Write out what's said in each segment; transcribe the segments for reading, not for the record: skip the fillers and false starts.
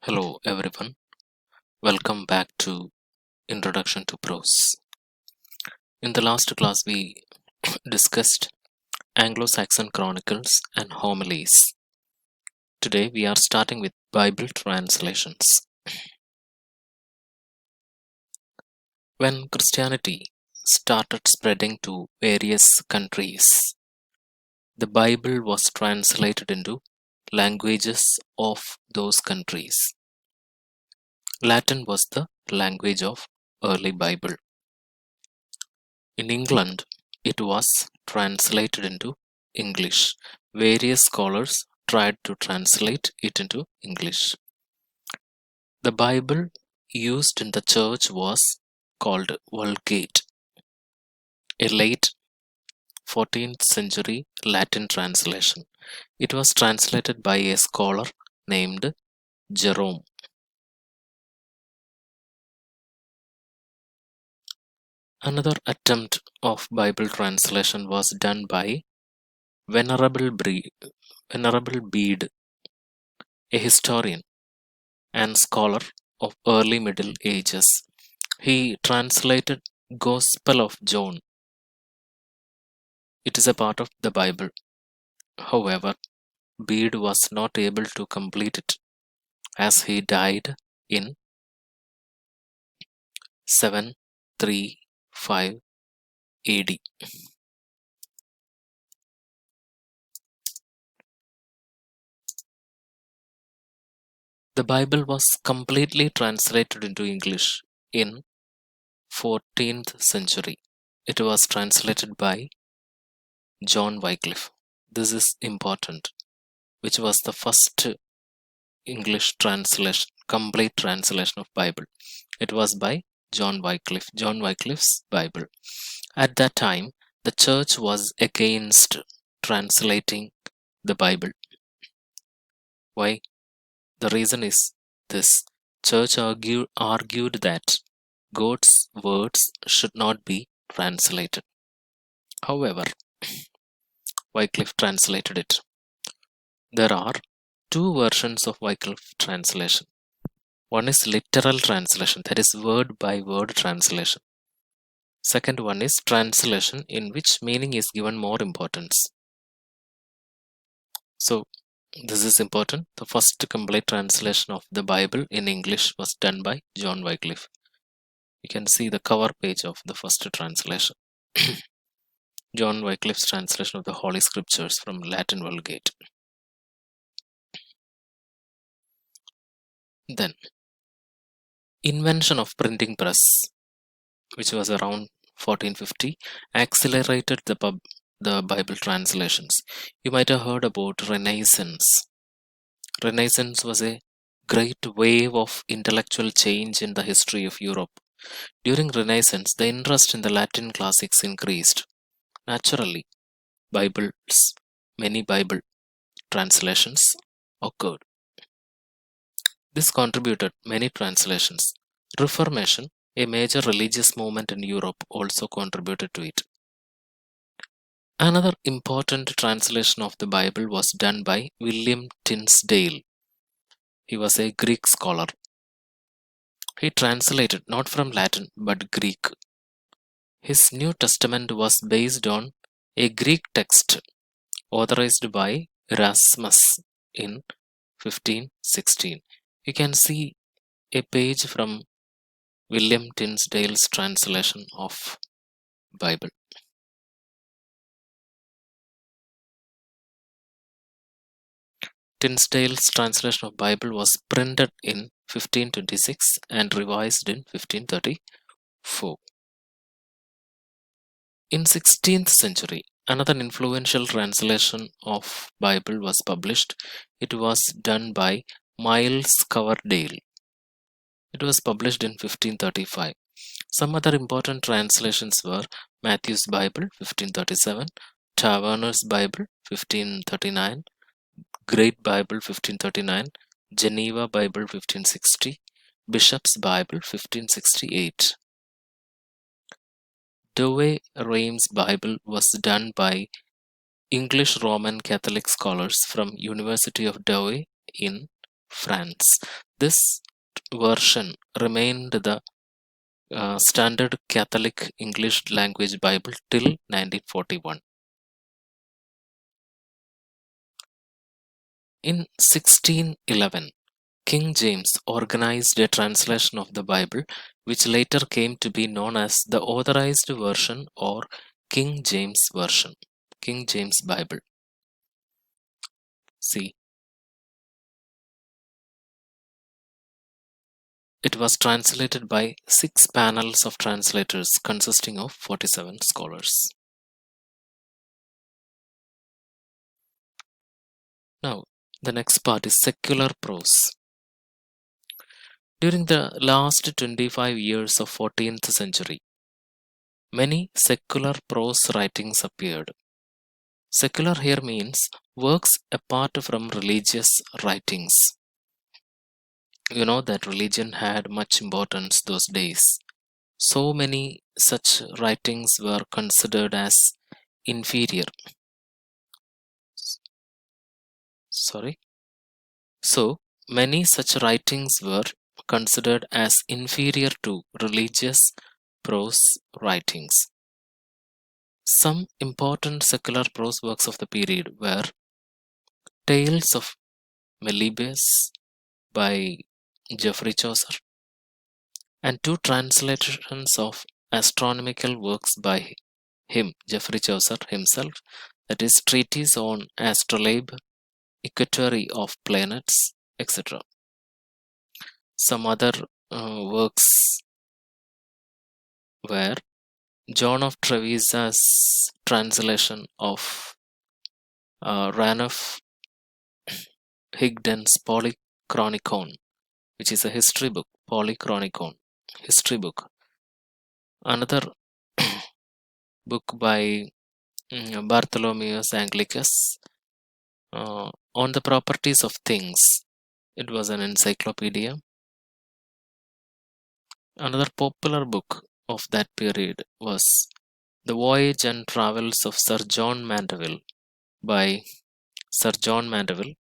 Hello everyone, welcome back to Introduction to Prose. In the last class we discussed Anglo-Saxon chronicles and homilies. Today we are starting with Bible translations. When Christianity started spreading to various countries, the Bible was translated into languages of those countries. Latin was the language of early Bible. In England, it was translated into English. Various scholars tried to translate it into English. The Bible used in the church was called Vulgate, a late 14th century Latin translation. It was translated by a scholar named Jerome. Another attempt of Bible translation was done by Venerable Bede, a historian and scholar of early Middle Ages. He translated Gospel of John. It is a part of the Bible. However, Bede was not able to complete it as he died in 735 AD. The Bible was completely translated into English in 14th century. It was translated by John Wycliffe. This is important, which was the first English translation, complete translation of Bible. It was by John Wycliffe, John Wycliffe's Bible. At that time, the church was against translating the Bible. Why? The reason is this. Church argued that God's words should not be translated. However, Wycliffe translated it. There are two versions of Wycliffe translation. One is literal translation, that is word by word translation. Second one is translation in which meaning is given more importance. So this is important. The first complete translation of the Bible in English was done by John Wycliffe. You can see the cover page of the first translation. John Wycliffe's translation of the Holy Scriptures from Latin Vulgate. Then, invention of printing press, which was around 1450, accelerated the Bible translations. You might have heard about Renaissance. Renaissance was a great wave of intellectual change in the history of Europe. During Renaissance, the interest in the Latin classics increased. Naturally, many Bible translations occurred. This contributed many translations. Reformation, a major religious movement in Europe, also contributed to it. Another important translation of the Bible was done by William Tinsdale. He was a Greek scholar. He translated not from Latin but Greek. His New Testament was based on a Greek text authorized by Erasmus in 1516. You can see a page from William Tinsdale's translation of Bible. Tinsdale's translation of Bible was printed in 1526 and revised in 1534. In 16th century, another influential translation of Bible was published. It was done by Miles Coverdale. It was published in 1535. Some other important translations were Matthew's Bible, 1537, Taverner's Bible, 1539, Great Bible, 1539, Geneva Bible, 1560, Bishop's Bible, 1568. Douay-Rheims Bible was done by English Roman Catholic scholars from University of Douai in France. This version remained the standard Catholic English language Bible till 1941. In 1611, King James organized a translation of the Bible, which later came to be known as the Authorized Version or King James Version, King James Bible. See, it was translated by 6 panels of translators consisting of 47 scholars. Now, the next part is secular prose. During the last 25 years of 14th century, many secular prose writings appeared. Secular here means works apart from religious writings. You know that religion had much importance those days. So many such writings were considered as inferior. Sorry. So many such writings were considered as inferior to religious prose writings. Some important secular prose works of the period were Tales of Melibes by Geoffrey Chaucer and 2 translations of astronomical works by him, Geoffrey Chaucer himself, that is Treatise on Astrolabe, Equatory of Planets, etc. Some other works were John of Trevisa's translation of Ranulph Higden's Polychronicon, which is a history book, Polychronicon, history book. Another book by Bartholomeus Anglicus on the properties of things. It was an encyclopedia. Another popular book of that period was The Voyage and Travels of Sir John Mandeville by Sir John Mandeville,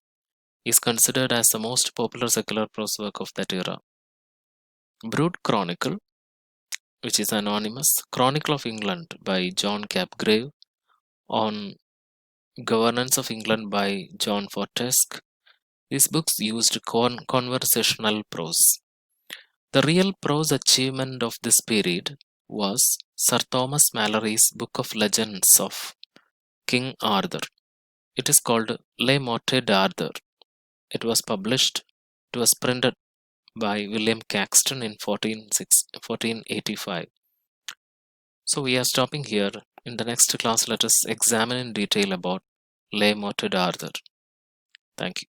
is considered as the most popular secular prose work of that era. Brood Chronicle, which is anonymous, Chronicle of England by John Capgrave, on Governance of England by John Fortesque. These books used conversational prose. The real prose achievement of this period was Sir Thomas Malory's Book of Legends of King Arthur. It is called Les Mortes d'Arthur. It was printed by William Caxton in 1485. So we are stopping here. In the next class, let us examine in detail about Les Mortes d'Arthur. Thank you.